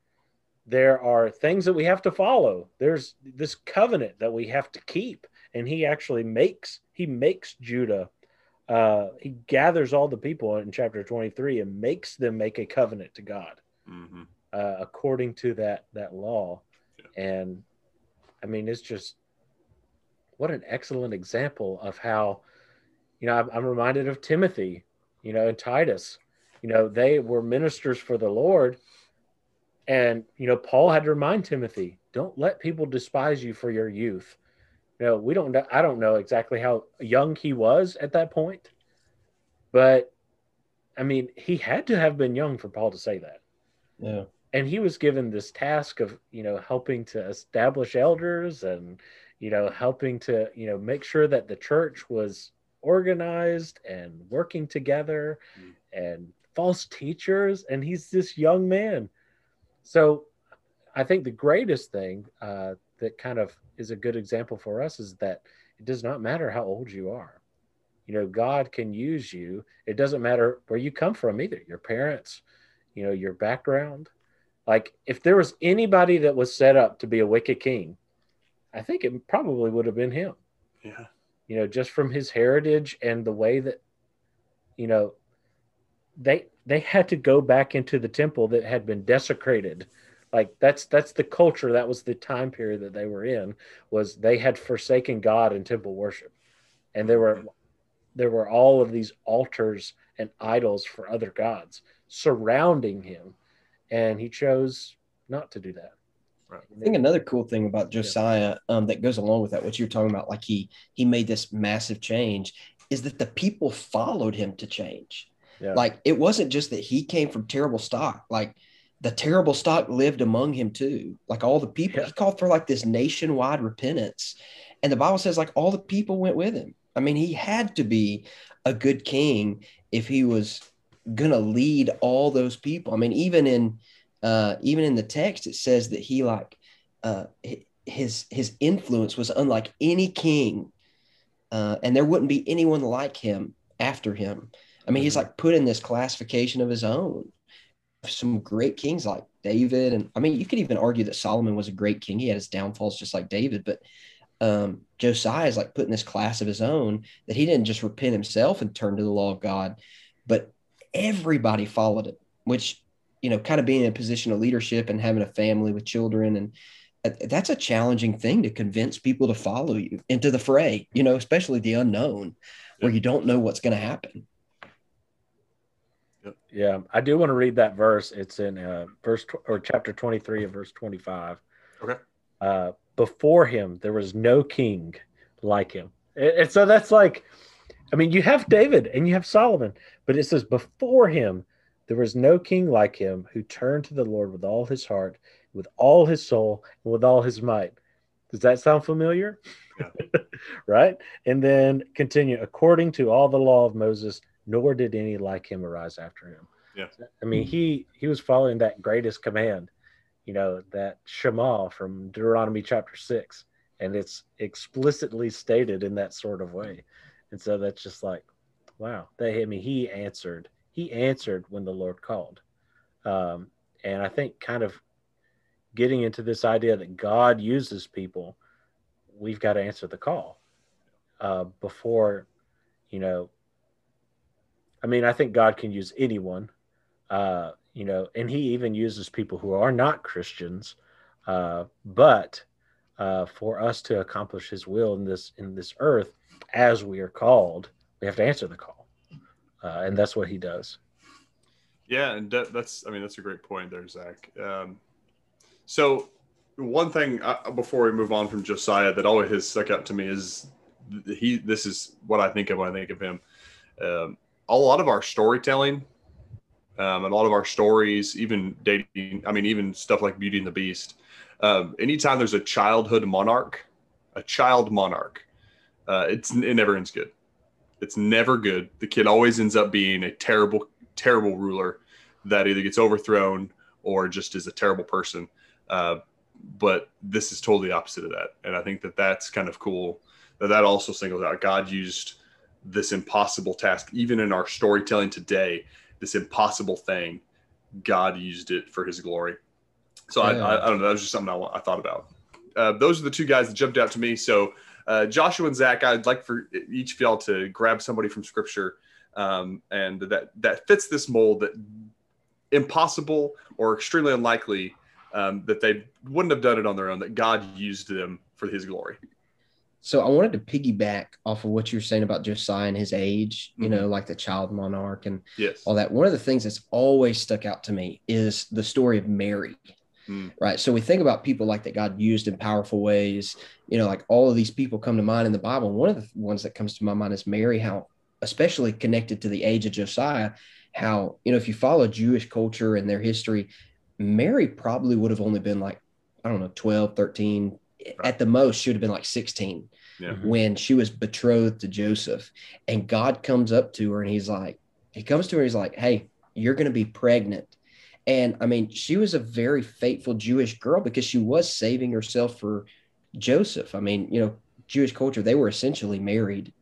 things that we have to follow. There's this covenant that we have to keep. And he actually makes Judah, he gathers all the people in chapter 23 and makes them make a covenant to God, according to that law. Yeah. And I mean, it's just, what an excellent example of how, you know, I'm reminded of Timothy, you know, and Titus. You know, they were ministers for the Lord. And, you know, Paul had to remind Timothy, don't let people despise you for your youth. You know, I don't know exactly how young he was at that point. But, I mean, he had to have been young for Paul to say that. Yeah. And he was given this task of, you know, helping to establish elders and, you know, helping to, you know, make sure that the church was organized and working together, and false teachers, and he's this young man. So I think the greatest thing that kind of is a good example for us is that it does not matter how old you are. You know, God can use you. It doesn't matter where you come from either, your parents, you know, your background. Like if there was anybody that was set up to be a wicked king, I think it probably would have been him. Yeah. You know, just from his heritage and the way that, you know, they had to go back into the temple that had been desecrated. Like that's the culture. That was the time period that they were in, was they had forsaken God and temple worship. And there were all of these altars and idols for other gods surrounding him. And he chose not to do that. I think another cool thing about Josiah that goes along with that, what you're talking about, like he made this massive change, is that the people followed him to change. Yeah. Like it wasn't just that he came from terrible stock, like the terrible stock lived among him too. Like all the people, he called for like this nationwide repentance. And the Bible says like all the people went with him. I mean, he had to be a good king if he was going to lead all those people. I mean, even in the text, it says that he his influence was unlike any king, and there wouldn't be anyone like him after him. I mean, he's like put in this classification of his own. Some great kings like David, and I mean, you could even argue that Solomon was a great king. He had his downfalls just like David, but Josiah is like put in this class of his own, that he didn't just repent himself and turn to the law of God, but everybody followed him, which, you know, kind of being in a position of leadership and having a family with children, and that's a challenging thing to convince people to follow you into the fray, especially the unknown, where you don't know what's going to happen. Yeah, I do want to read that verse. It's in chapter 23 of verse 25. Okay. Before him, there was no king like him. And so that's like, I mean, you have David and you have Solomon, but it says before him, there was no king like him who turned to the Lord with all his heart, with all his soul, and with all his might. Does that sound familiar? Yeah. Right? And then continue, according to all the law of Moses, nor did any like him arise after him. Yeah. I mean, he was following that greatest command, that Shema from Deuteronomy chapter 6. And it's explicitly stated in that sort of way. And so that's just like, wow. He answered when the Lord called. And I think kind of getting into this idea that God uses people, we've got to answer the call before, I think God can use anyone, and he even uses people who are not Christians, but for us to accomplish his will in this earth, as we are called, we have to answer the call. And that's what he does. Yeah. And that's a great point there, Zach. So one thing before we move on from Josiah that always has stuck out to me is this is what I think of when I think of him. A lot of our storytelling, a lot of our stories, even dating, even stuff like Beauty and the Beast, anytime there's a child monarch, it never ends good. It's never good. The kid always ends up being a terrible, terrible ruler that either gets overthrown or just is a terrible person. But this is totally opposite of that. And I think that that's kind of cool that also singles out God used this impossible task, even in our storytelling today, this impossible thing, God used it for his glory. So I don't know. That was just something I thought about. Those are the two guys that jumped out to me. So Joshua and Zack, I'd like for each of y'all to grab somebody from scripture and that fits this mold, that impossible or extremely unlikely, that they wouldn't have done it on their own, that God used them for his glory. So I wanted to piggyback off of what you were saying about Josiah and his age, like the child monarch and all that. One of the things that's always stuck out to me is the story of Mary, right? So we think about people like that God used in powerful ways, like all of these people come to mind in the Bible. One of the ones that comes to my mind is Mary, how especially connected to the age of Josiah, how, if you follow Jewish culture and their history, Mary probably would have only been like, 12, 13, at the most, she would have been like 16 when she was betrothed to Joseph. And God comes up to her and he's like, hey, you're going to be pregnant. And she was a very faithful Jewish girl because she was saving herself for Joseph. Jewish culture, they were essentially married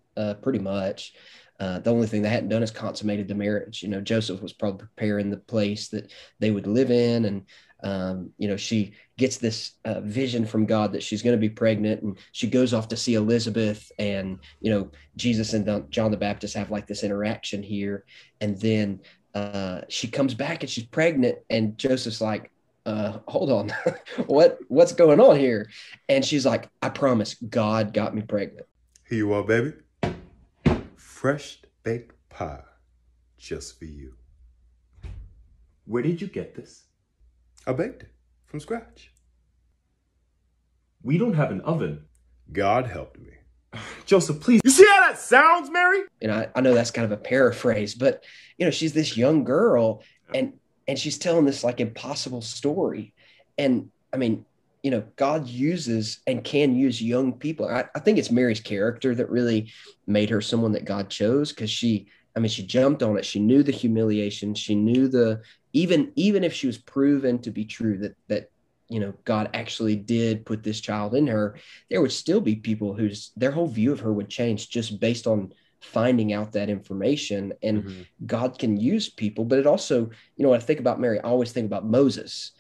pretty much. The only thing they hadn't done is consummated the marriage. Joseph was probably preparing the place that they would live in. And, she gets this vision from God that she's going to be pregnant, and she goes off to see Elizabeth, and, Jesus and John the Baptist have like this interaction here. And then she comes back and she's pregnant, and Joseph's like, hold on, what's going on here? And she's like, I promise, God got me pregnant. Here you are, baby. Fresh baked pie just for you. Where did you get this? I baked it from scratch. We don't have an oven. God helped me. Joseph, please. You see how that sounds, Mary? And I know that's kind of a paraphrase, but she's this young girl and she's telling this like impossible story. And God uses and can use young people. I think it's Mary's character that really made her someone that God chose, because she jumped on it. She knew the humiliation. She knew even if she was proven to be true that God actually did put this child in her, there would still be people their whole view of her would change just based on finding out that information. And God can use people, but it also, when I think about Mary, I always think about Moses.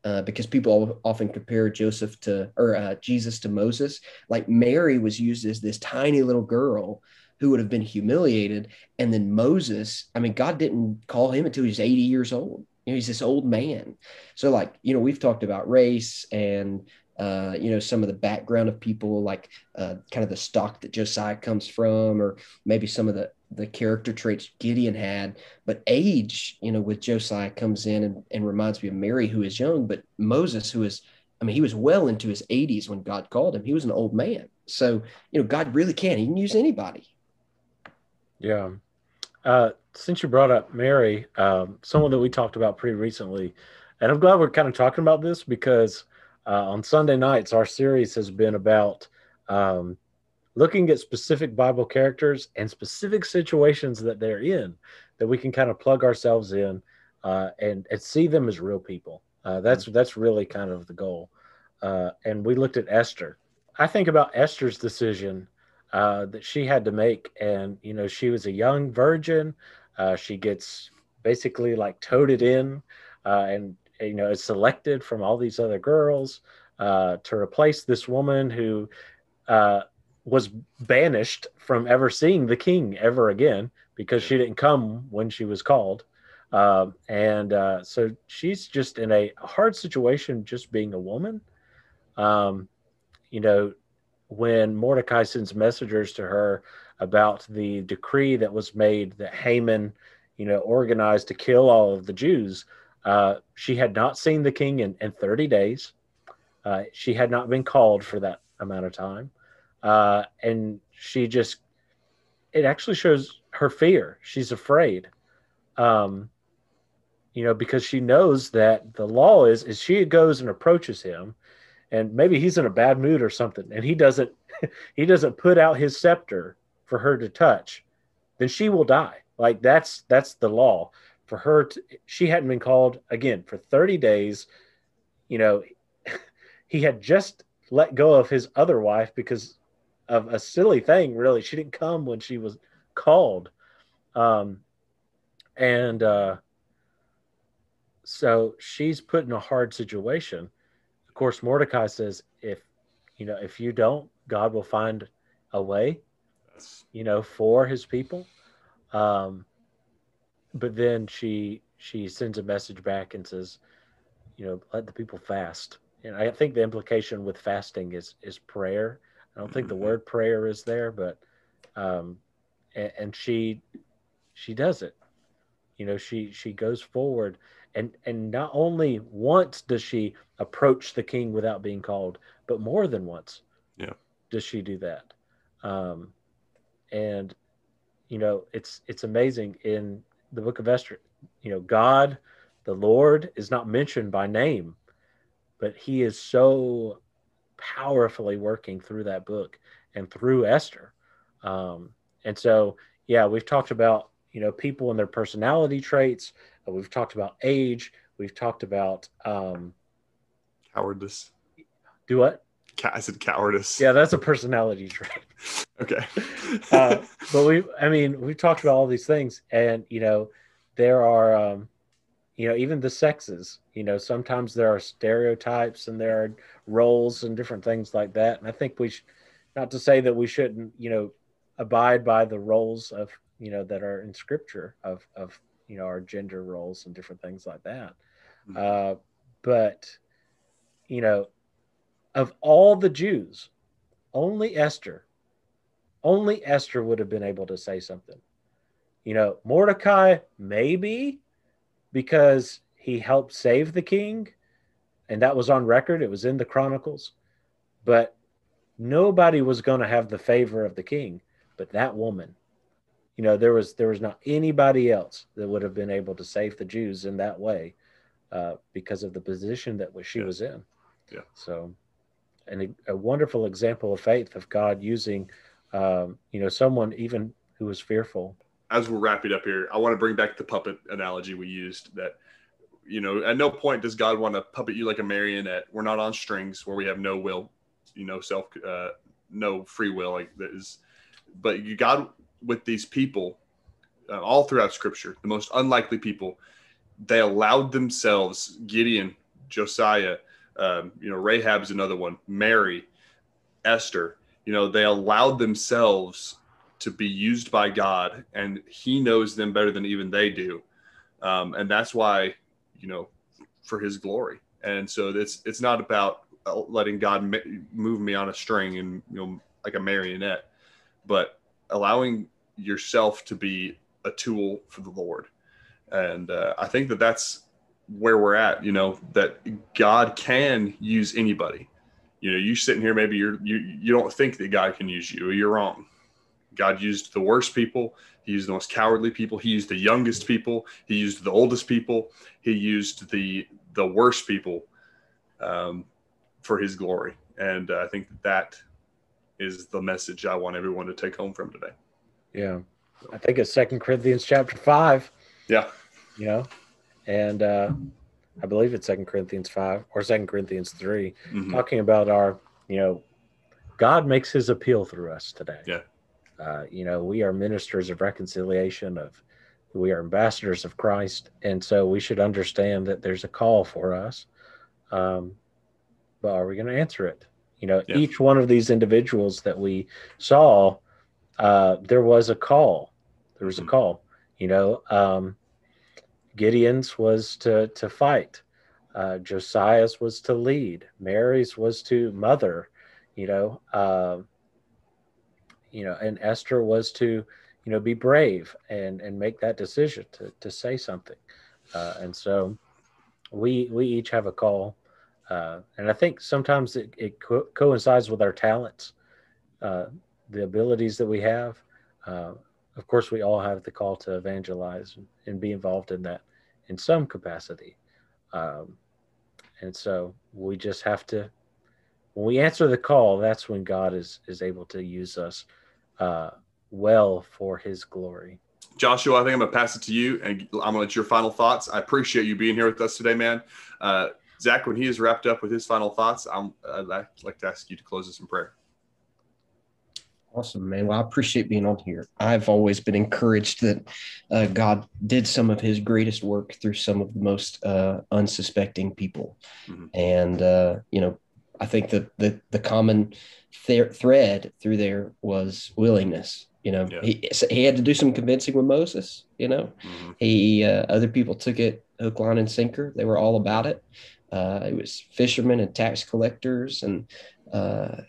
Because people often compare Jesus to Moses. Like Mary was used as this tiny little girl who would have been humiliated. And then Moses, God didn't call him until he was 80 years old. He's this old man. So we've talked about race and some of the background of people, like kind of the stock that Josiah comes from, or maybe some of the character traits Gideon had. But age, with Josiah comes in and reminds me of Mary, who is young, but Moses, who is, he was well into his 80s when God called him. He was an old man. So, God really can. He can use anybody. Yeah. Since you brought up Mary, someone that we talked about pretty recently, and I'm glad we're kind of talking about this because on Sunday nights, our series has been about looking at specific Bible characters and specific situations that they're in, that we can kind of plug ourselves in and see them as real people. That's really kind of the goal. And we looked at Esther. I think about Esther's decision that she had to make. And, she was a young virgin. She gets basically like toted in and, is selected from all these other girls to replace this woman who was banished from ever seeing the king ever again because she didn't come when she was called. So she's just in a hard situation just being a woman. When Mordecai sends messengers to her about the decree that was made that Haman, organized to kill all of the Jews, she had not seen the king in 30 days. She had not been called for that amount of time. And it actually shows her fear. She's afraid, because she knows that the law is she goes and approaches him, and maybe he's in a bad mood or something, and he doesn't put out his scepter for her to touch, then she will die. Like that's the law for her. She hadn't been called again for 30 days. He had just let go of his other wife because of a silly thing. Really, she didn't come when she was called. So she's put in a hard situation. Of course, Mordecai says, if you don't, God will find a way, for his people. But then she sends a message back and says, let the people fast. And I think the implication with fasting is prayer. I don't think the word prayer is there, but and she does it. She goes forward, and not only once does she approach the king without being called, but more than once. Yeah, does she do that? And it's amazing in the book of Esther. God, the Lord, is not mentioned by name, but he is so powerfully working through that book and through Esther. And so, we've talked about, people and their personality traits. We've talked about age. We've talked about cowardice. Do what? I said cowardice. Yeah, that's a personality trait. Okay. But we've talked about all these things, and there are even the sexes. Sometimes there are stereotypes and there are roles and different things like that. And I think not to say that we shouldn't abide by the roles of that are in Scripture of our gender roles and different things like that. Mm-hmm. But of all the Jews, only Esther would have been able to say something. Mordecai, maybe, because he helped save the king, and that was on record. It was in the Chronicles. But nobody was going to have the favor of the king, but that woman. There was not anybody else that would have been able to save the Jews in that way because of the position that she was in. Yeah. So, and a wonderful example of faith of God using, someone even who was fearful. As we're wrapping up here, I want to bring back the puppet analogy we used. That, at no point does God want to puppet you like a marionette. We're not on strings where we have no will, no free will like that is. But God, with these people, all throughout Scripture, the most unlikely people, they allowed themselves. Gideon, Josiah, Rahab's another one. Mary, Esther. They allowed themselves to be used by God, and he knows them better than even they do. And that's why, for his glory. And so it's not about letting God move me on a string and, like a marionette, but allowing yourself to be a tool for the Lord. And I think that that's where we're at, that God can use anybody. You sitting here, maybe you don't think that God can use you. You're wrong. God used the worst people. He used the most cowardly people. He used the youngest people. He used the oldest people. He used the worst people for his glory. And I think that is the message I want everyone to take home from today. Yeah. I think it's 2 Corinthians chapter 5. Yeah. And I believe it's 2 Corinthians 5 or 2 Corinthians 3, talking about our, God makes his appeal through us today. Yeah. We are ministers of reconciliation, we are ambassadors of Christ. And so we should understand that there's a call for us. But are we going to answer it? Each one of these individuals that we saw, there was a call. There was a call. Gideon's was to fight. Josiah's was to lead. Mary's was to mother. And Esther was to, be brave and make that decision to say something. And so we each have a call. And I think sometimes it coincides with our talents, the abilities that we have. Of course, we all have the call to evangelize and be involved in that in some capacity. And so we just have to, when we answer the call, that's when God is able to use us well for his glory. Joshua, I think I'm going to pass it to you, and I'm going to let your final thoughts. I appreciate you being here with us today, man. Zack, when he is wrapped up with his final thoughts, I'd like to ask you to close us in prayer. Awesome, man. Well, I appreciate being on here. I've always been encouraged that God did some of his greatest work through some of the most unsuspecting people. And, I think that the common thread through there was willingness. He had to do some convincing with Moses. Other people took it hook, line, and sinker. They were all about it. It was fishermen and tax collectors, and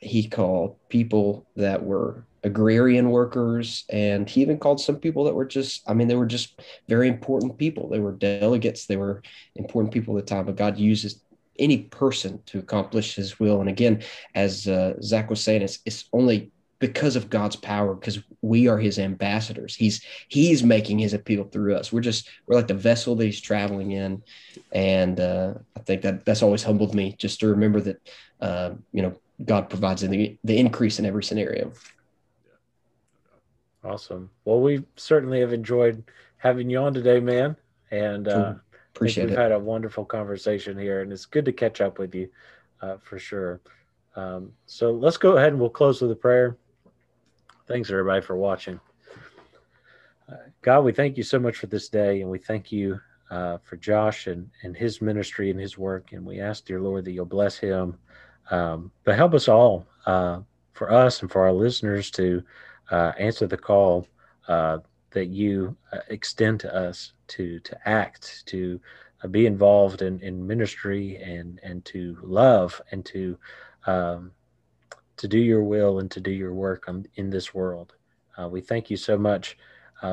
he called people that were agrarian workers, and he even called some people that were they were just very important people. They were delegates. They were important people at the time, but God uses any person to accomplish his will. And again, as Zack was saying, it's only because of God's power, because we are his ambassadors. He's making his appeal through us. We're like the vessel that he's traveling in. And I think that's always humbled me, just to remember that, God provides the increase in every scenario. Awesome. Well, we certainly have enjoyed having you on today, man. And appreciate we've it. had a wonderful conversation here, and it's good to catch up with you for sure. So let's go ahead and we'll close with a prayer. Thanks, everybody, for watching. God, we thank you so much for this day, and we thank you for Josh and his ministry and his work. And we ask, dear Lord, that you'll bless him, but help us all, for us and for our listeners, to answer the call that you extend to us to act, to be involved in ministry and to love and to do your will and to do your work in this world. We thank you so much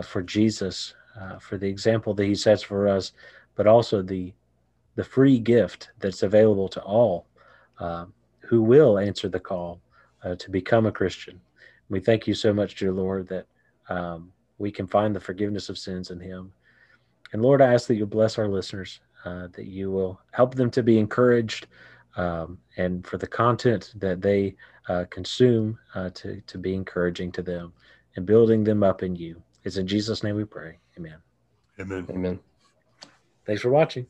for Jesus, for the example that he sets for us, but also the free gift that's available to all who will answer the call to become a Christian. We thank you so much, dear Lord, that we can find the forgiveness of sins in him. And Lord, I ask that you'll bless our listeners, that you will help them to be encouraged, and for the content that they consume to be encouraging to them and building them up in you. It's in Jesus' name we pray. Amen. Amen. Amen. Thanks for watching.